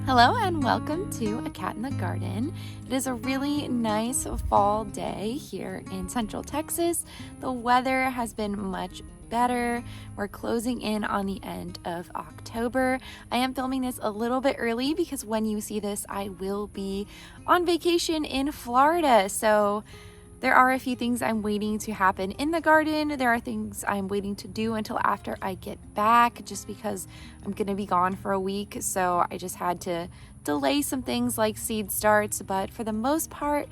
Hello and welcome to A Cat in the Garden. It is a really nice fall day here in Central Texas. The weather has been much better. We're closing in on the end of October. I am filming this a little bit early because when you see this, I will be on vacation in Florida. So there are a few things I'm waiting to happen in the garden. There are things I'm waiting to do until after I get back, just because I'm gonna be gone for a week. So I just had to delay some things like seed starts. But for the most part,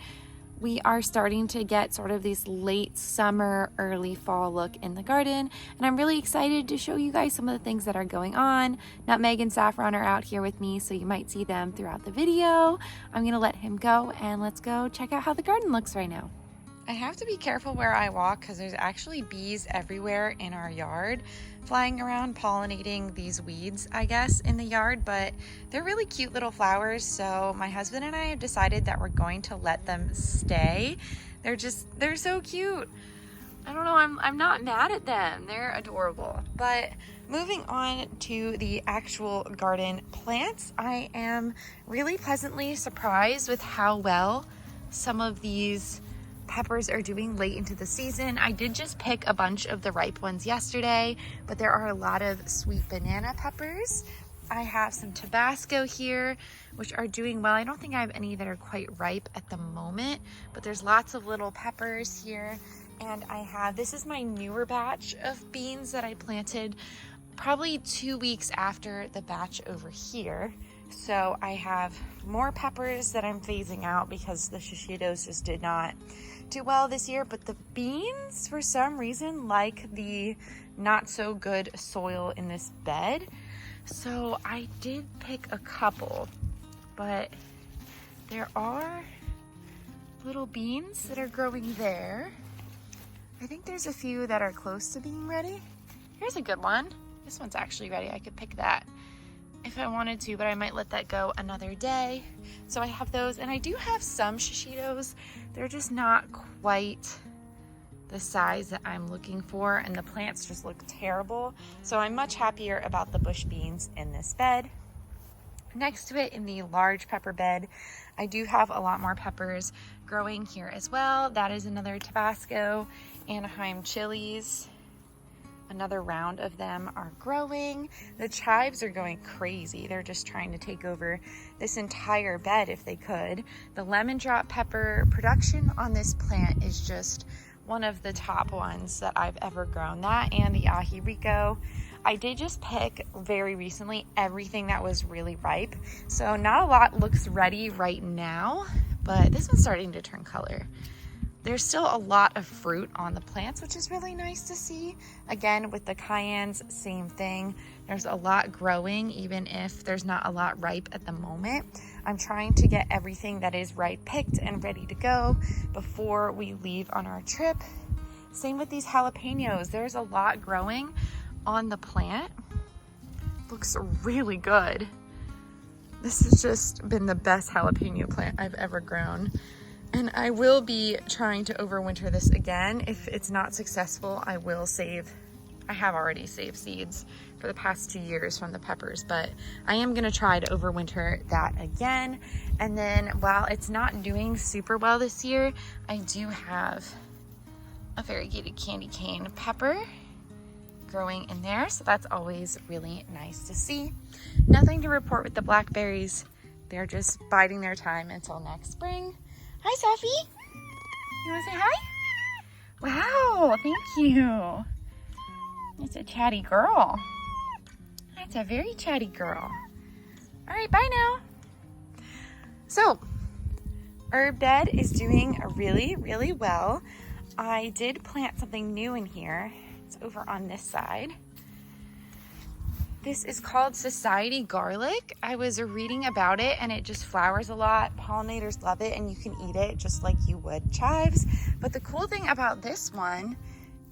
we are starting to get sort of this late summer, early fall look in the garden. And I'm really excited to show you guys some of the things that are going on. Nutmeg and Saffron are out here with me, so you might see them throughout the video. I'm gonna let him go and let's go check out how the garden looks right now. I have to be careful where I walk because there's actually bees everywhere in our yard flying around pollinating these weeds, I guess, in the yard, but they're really cute little flowers. So my husband and I have decided that we're going to let them stay. They're so cute. I don't know, I'm not mad at them. They're adorable. But moving on to the actual garden plants, I am really pleasantly surprised with how well some of these peppers are doing late into the season. I did just pick a bunch of the ripe ones yesterday, but there are a lot of sweet banana peppers. I have some Tabasco here, which are doing well. I don't think I have any that are quite ripe at the moment, but there's lots of little peppers here. And this is my newer batch of beans that I planted probably 2 weeks after the batch over here. So I have more peppers that I'm phasing out because the shishitos just did not do well this year, but the beans for some reason like the not so good soil in this bed. So I did pick a couple, but there are little beans that are growing there. I think there's a few that are close to being ready. Here's a good one. This one's actually ready. I could pick that if I wanted to, but I might let that go another day. So I have those, and I do have some shishitos. They're just not quite the size that I'm looking for, and the plants just look terrible. So I'm much happier about the bush beans in this bed. Next to it in the large pepper bed, I do have a lot more peppers growing here as well. That is another Tabasco, Anaheim chilies. Another round of them are growing. The chives are going crazy. They're just trying to take over this entire bed if they could. The lemon drop pepper production on this plant is just one of the top ones that I've ever grown. That and the aji rico. I did just pick very recently everything that was really ripe. So not a lot looks ready right now, but this one's starting to turn color. There's still a lot of fruit on the plants, which is really nice to see. Again, with the cayennes, same thing. There's a lot growing, even if there's not a lot ripe at the moment. I'm trying to get everything that is ripe picked and ready to go before we leave on our trip. Same with these jalapenos. There's a lot growing on the plant. Looks really good. This has just been the best jalapeno plant I've ever grown. And I will be trying to overwinter this again. If it's not successful, I will save. I have already saved seeds for the past 2 years from the peppers, but I am gonna try to overwinter that again. And then while it's not doing super well this year, I do have a variegated candy cane pepper growing in there. So that's always really nice to see. Nothing to report with the blackberries. They're just biding their time until next spring. Hi, Safi. You want to say hi? Wow, thank you. It's a chatty girl. That's a very chatty girl. All right, bye now. So, herb bed is doing really, really well. I did plant something new in here. It's over on this side. This is called Society Garlic. I was reading about it and it just flowers a lot. Pollinators love it and you can eat it just like you would chives. But the cool thing about this one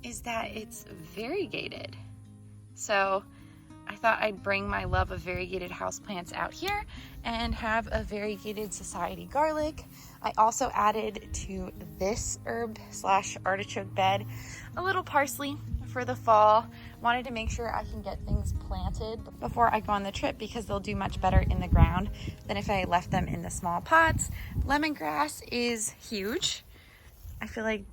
is that it's variegated. So I thought I'd bring my love of variegated houseplants out here and have a variegated Society Garlic. I also added to this herb / artichoke bed a little parsley for the fall. Wanted to make sure I can get things planted before I go on the trip because they'll do much better in the ground than if I left them in the small pots. Lemongrass is huge. I feel like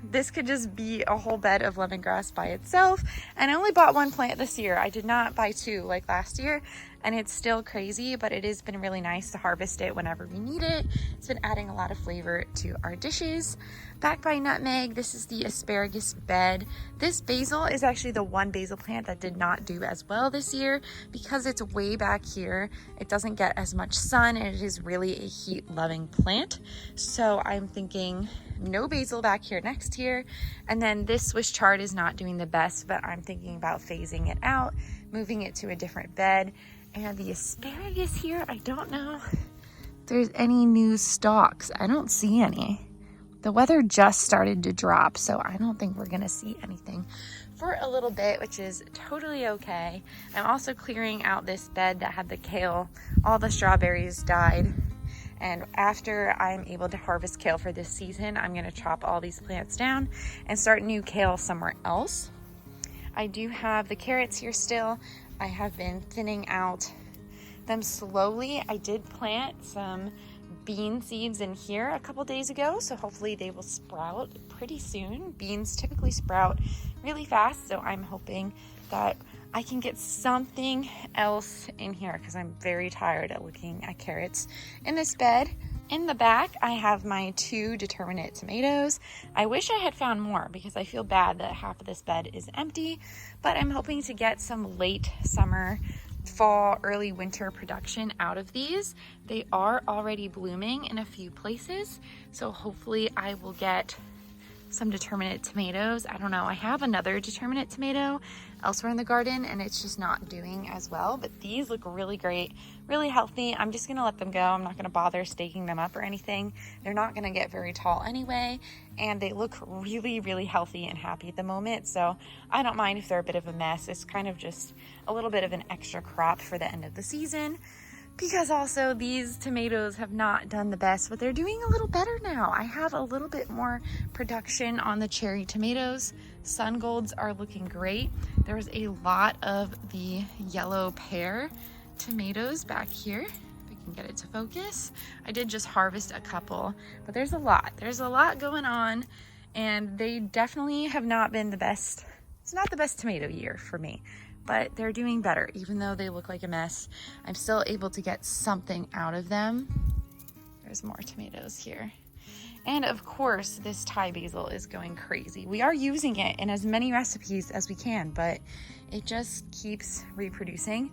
this could just be a whole bed of lemongrass by itself. And I only bought one plant this year. I did not buy two like last year, and it's still crazy, but it has been really nice to harvest it whenever we need it. It's been adding a lot of flavor to our dishes. Back by nutmeg, this is the asparagus bed. This basil is actually the one basil plant that did not do as well this year because it's way back here. It doesn't get as much sun, and it is really a heat-loving plant. So I'm thinking no basil back here next year. And then this Swiss chard is not doing the best, but I'm thinking about phasing it out, moving it to a different bed. And the asparagus here, I don't know if there's any new stalks. I don't see any. The weather just started to drop, so I don't think we're gonna see anything for a little bit, which is totally okay. I'm also clearing out this bed that had the kale. All the strawberries died. And after I'm able to harvest kale for this season, I'm gonna chop all these plants down and start new kale somewhere else. I do have the carrots here still. I have been thinning out them slowly. I did plant some bean seeds in here a couple days ago, so hopefully they will sprout pretty soon. Beans typically sprout really fast, so I'm hoping that I can get something else in here because I'm very tired of looking at carrots in this bed. In the back, I have my 2 determinate tomatoes. I wish I had found more because I feel bad that half of this bed is empty, but I'm hoping to get some late summer, fall, early winter production out of these. They are already blooming in a few places, so hopefully I will get some determinate tomatoes. I don't know, I have another determinate tomato elsewhere in the garden and it's just not doing as well, but these look really great, really healthy. I'm just gonna let them go. I'm not gonna bother staking them up or anything. They're not gonna get very tall anyway, and they look really, really healthy and happy at the moment, so I don't mind if they're a bit of a mess. It's kind of just a little bit of an extra crop for the end of the season, because also these tomatoes have not done the best, but they're doing a little better now. I have a little bit more production on the cherry tomatoes. Sun golds are looking great. There's a lot of the yellow pear tomatoes back here. If I can get it to focus. I did just harvest a couple, but there's a lot. There's a lot going on, and they definitely have not been the best. It's not the best tomato year for me, but they're doing better. Even though they look like a mess, I'm still able to get something out of them. There's more tomatoes here. And of course, this Thai basil is going crazy. We are using it in as many recipes as we can, but it just keeps reproducing.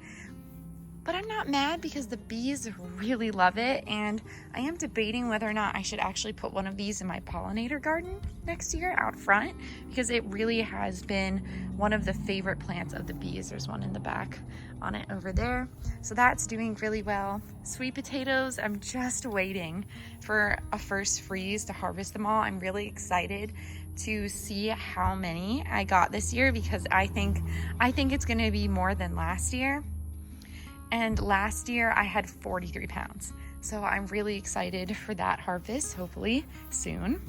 But I'm not mad because the bees really love it, and I am debating whether or not I should actually put one of these in my pollinator garden next year out front, because it really has been one of the favorite plants of the bees. There's one in the back on it over there. So that's doing really well. Sweet potatoes, I'm just waiting for a first freeze to harvest them all. I'm really excited to see how many I got this year because I think it's gonna be more than last year. And last year I had 43 pounds. So I'm really excited for that harvest, hopefully soon.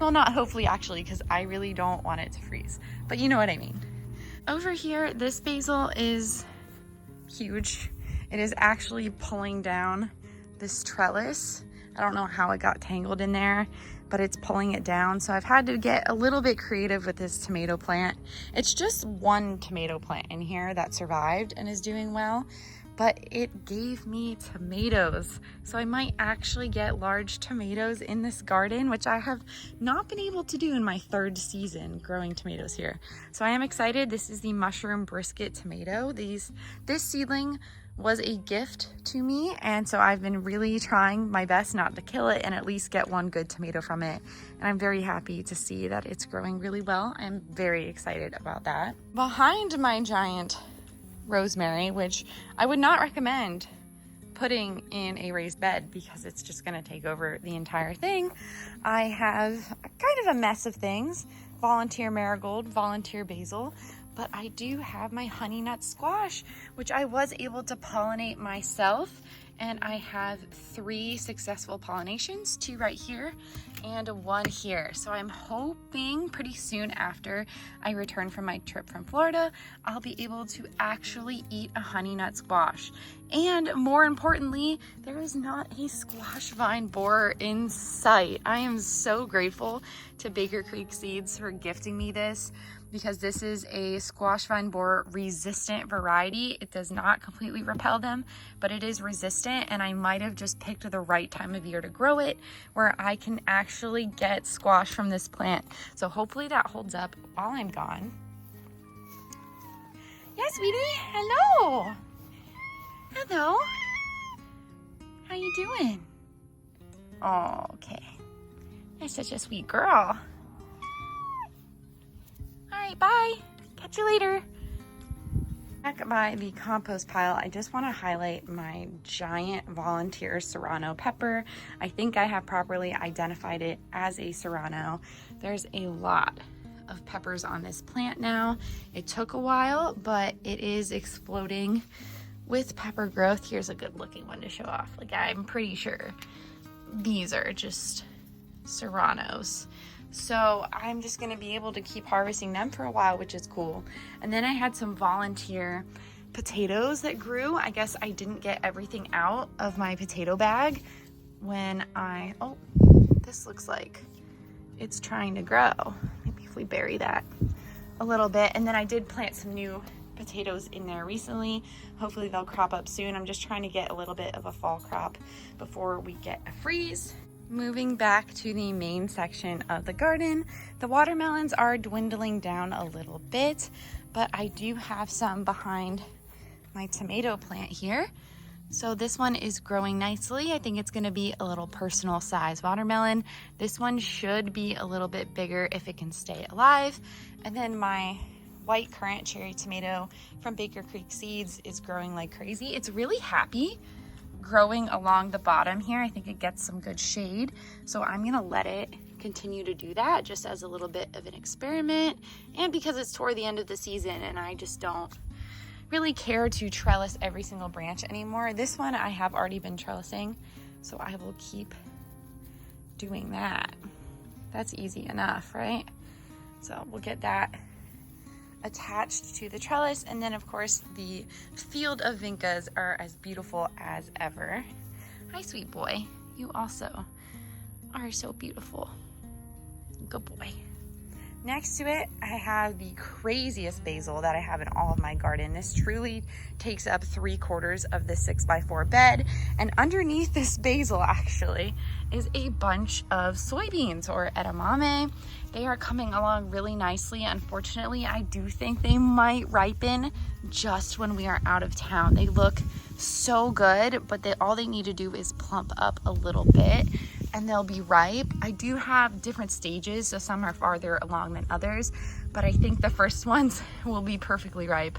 Well, not hopefully actually, because I really don't want it to freeze, but you know what I mean. Over here, this basil is huge. It is actually pulling down this trellis. I don't know how it got tangled in there, but it's pulling it down. So I've had to get a little bit creative with this tomato plant. It's just one tomato plant in here that survived and is doing well, but it gave me tomatoes. So I might actually get large tomatoes in this garden, which I have not been able to do in my 3rd season growing tomatoes here. So I am excited. This is the mushroom brisket tomato. This seedling was a gift to me, and so I've been really trying my best not to kill it and at least get one good tomato from it. And I'm very happy to see that it's growing really well. I'm very excited about that. Behind my giant rosemary, which I would not recommend putting in a raised bed because it's just going to take over the entire thing, I have kind of a mess of things. Volunteer marigold, volunteer basil, but I do have my honey nut squash, which I was able to pollinate myself And I have 3 successful pollinations, 2 right here and 1 here. So I'm hoping pretty soon after I return from my trip from Florida, I'll be able to actually eat a honey nut squash. And more importantly, there is not a squash vine borer in sight. I am so grateful to Baker Creek Seeds for gifting me this, because this is a squash vine borer resistant variety. It does not completely repel them, but it is resistant, and I might have just picked the right time of year to grow it where I can actually get squash from this plant. So hopefully that holds up while I'm gone. Yeah, sweetie, hello. Hello. How you doing? Oh, okay. You're such a sweet girl. All right, bye. Catch you later. Back by the compost pile, I just want to highlight my giant volunteer serrano pepper. I think I have properly identified it as a serrano. There's a lot of peppers on this plant now. It took a while, but it is exploding with pepper growth. Here's a good looking one to show off. Like, I'm pretty sure these are just serranos. So I'm just gonna be able to keep harvesting them for a while, which is cool. And then I had some volunteer potatoes that grew. I guess I didn't get everything out of my potato bag when oh, this looks like it's trying to grow. Maybe if we bury that a little bit. And then I did plant some new potatoes in there recently. Hopefully they'll crop up soon. I'm just trying to get a little bit of a fall crop before we get a freeze. Moving back to the main section of the garden, the watermelons are dwindling down a little bit, but I do have some behind my tomato plant here. So this one is growing nicely. I think it's gonna be a little personal size watermelon. This one should be a little bit bigger if it can stay alive. And then my white currant cherry tomato from Baker Creek Seeds is growing like crazy. It's really happy growing along the bottom here. I think it gets some good shade. So I'm gonna let it continue to do that just as a little bit of an experiment. And because it's toward the end of the season and I just don't really care to trellis every single branch anymore. This one I have already been trellising, so I will keep doing that. That's easy enough, right? So we'll get that attached to the trellis, and then of course the field of vincas are as beautiful as ever. Hi, sweet boy. You also are so beautiful. Good boy. Next to it, I have the craziest basil that I have in all of my garden. This truly takes up 3/4 of the 6x4 bed, and underneath this basil actually is a bunch of soybeans or edamame. They are coming along really nicely. Unfortunately, I do think they might ripen just when we are out of town. They look so good, but all they need to do is plump up a little bit and they'll be ripe. I do have different stages, so some are farther along than others, but I think the first ones will be perfectly ripe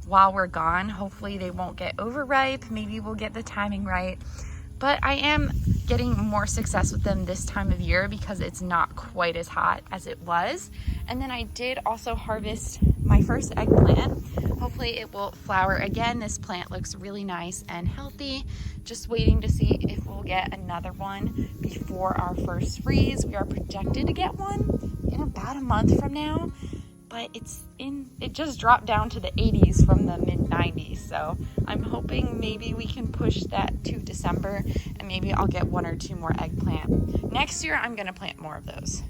while we're gone. Hopefully they won't get overripe. Maybe we'll get the timing right. But I am getting more success with them this time of year because it's not quite as hot as it was. And then I did also harvest my first eggplant. Hopefully it will flower again. This plant looks really nice and healthy. Just waiting to see if we'll get another one before our first freeze. We are projected to get one in about a month from now, but it just dropped down to the 80s from the mid 90s. So I'm hoping maybe we can push that to December and maybe I'll get 1 or 2 more eggplant. Next year, I'm gonna plant more of those.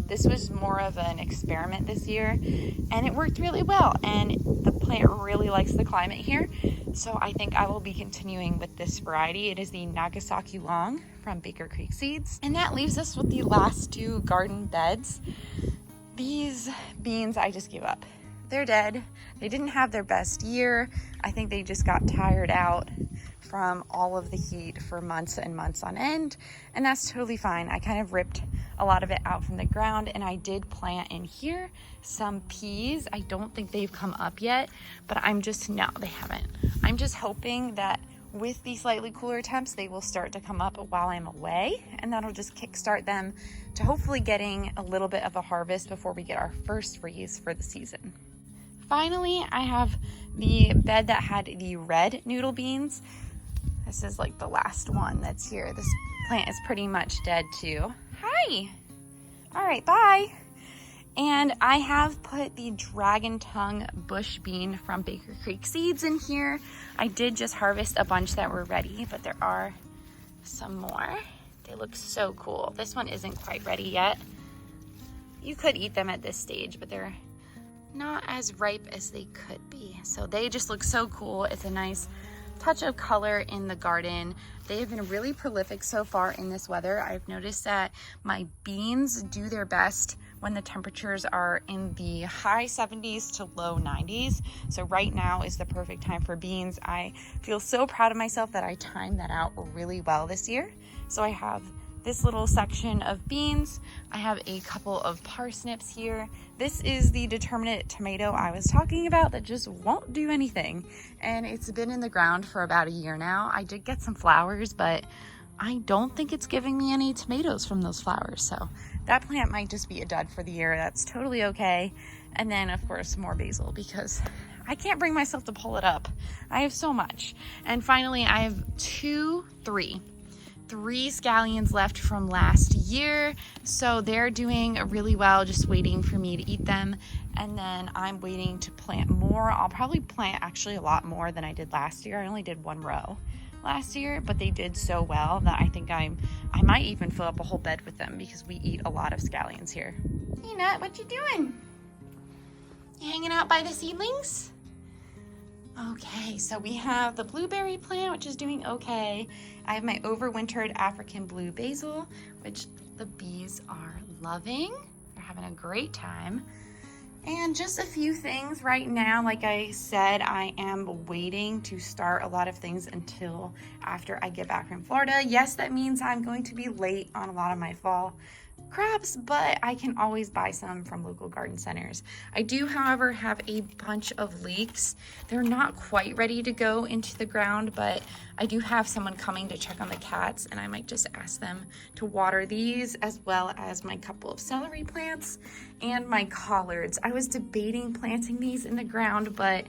This was more of an experiment this year and it worked really well, and the plant really likes the climate here. So I think I will be continuing with this variety. It is the Nagasaki Long from Baker Creek Seeds. And that leaves us with the last 2 garden beds. These beans, I just gave up. They're dead. They didn't have their best year. I think they just got tired out from all of the heat for months and months on end, and that's totally fine. I kind of ripped a lot of it out from the ground, and I did plant in here some peas. I don't think they've come up yet, but no, they haven't. I'm just hoping that with the slightly cooler temps, they will start to come up while I'm away, and that'll just kickstart them to hopefully getting a little bit of a harvest before we get our first freeze for the season. Finally, I have the bed that had the red noodle beans. This is like the last one that's here. This plant is pretty much dead too. Hi. All right, bye. And I have put the dragon tongue bush bean from Baker Creek Seeds in here. I did just harvest a bunch that were ready, but there are some more. They look so cool. This one isn't quite ready yet. You could eat them at this stage, but they're not as ripe as they could be. So they just look so cool. It's a nice touch of color in the garden. They have been really prolific so far in this weather. I've noticed that my beans do their best when the temperatures are in the high 70s to low 90s. So right now is the perfect time for beans. I feel so proud of myself that I timed that out really well this year. So I have this little section of beans. I have a couple of parsnips here. This is the determinate tomato I was talking about that just won't do anything. And it's been in the ground for about a year now. I did get some flowers, but I don't think it's giving me any tomatoes from those flowers. So that plant might just be a dud for the year. That's totally okay. And then of course more basil because I can't bring myself to pull it up. I have so much. And finally I have three scallions left from last year. So they're doing really well, just waiting for me to eat them. And then I'm waiting to plant more. I'll probably plant actually a lot more than I did last year. I only did one row last year, but they did so well that I think I might even fill up a whole bed with them because we eat a lot of scallions here. Hey Nut, what you doing? You hanging out by the seedlings? Okay, so we have the blueberry plant, which is doing okay. I have my overwintered African blue basil, which the bees are loving. They're having a great time. And just a few things right now. Like I said, I am waiting to start a lot of things until after I get back from Florida. Yes, that means I'm going to be late on a lot of my fall crops, but I can always buy some from local garden centers. I do, however, have a bunch of leeks. They're not quite ready to go into the ground, but I do have someone coming to check on the cats, and I might just ask them to water these, as well as my couple of celery plants and my collards. I was debating planting these in the ground, but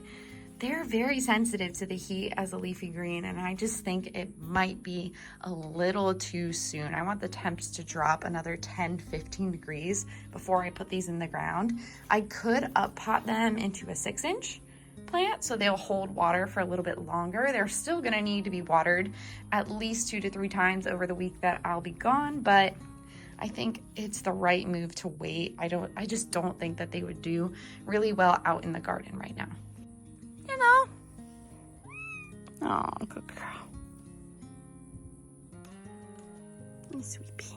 they're very sensitive to the heat as a leafy green, and I just think it might be a little too soon. I want the temps to drop another 10-15 degrees before I put these in the ground. I could up pot them into a 6-inch plant so they'll hold water for a little bit longer. They're still gonna need to be watered at least 2 to 3 times over the week that I'll be gone, but I think it's the right move to wait. I just don't think that they would do really well out in the garden right now. You know. Oh, good girl. You sweet pea.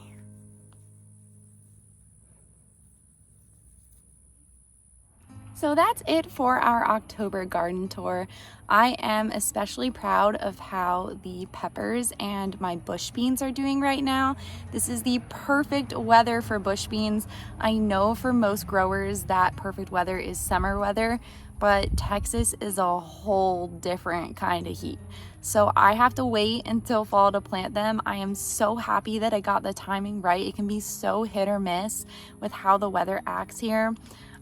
So that's it for our October garden tour. I am especially proud of how the peppers and my bush beans are doing right now. This is the perfect weather for bush beans. I know for most growers that perfect weather is summer weather, but Texas is a whole different kind of heat. So I have to wait until fall to plant them. I am so happy that I got the timing right. It can be so hit or miss with how the weather acts here.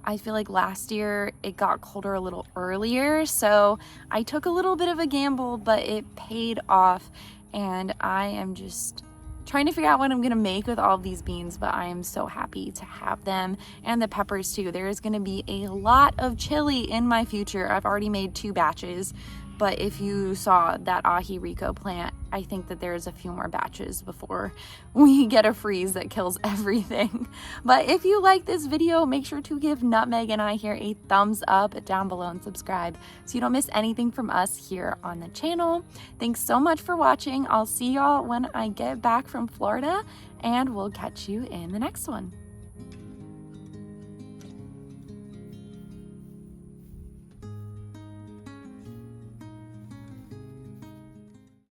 I feel like last year it got colder a little earlier, so I took a little bit of a gamble, but it paid off, and I am just trying to figure out what I'm gonna make with all of these beans, but I am so happy to have them, and the peppers too. There is gonna be a lot of chili in my future. I've already made 2 batches, but if you saw that aji rico plant, I think that there's a few more batches before we get a freeze that kills everything. But if you like this video, make sure to give Nutmeg and I here a thumbs up down below and subscribe so you don't miss anything from us here on the channel. Thanks so much for watching. I'll see y'all when I get back from Florida, and we'll catch you in the next one.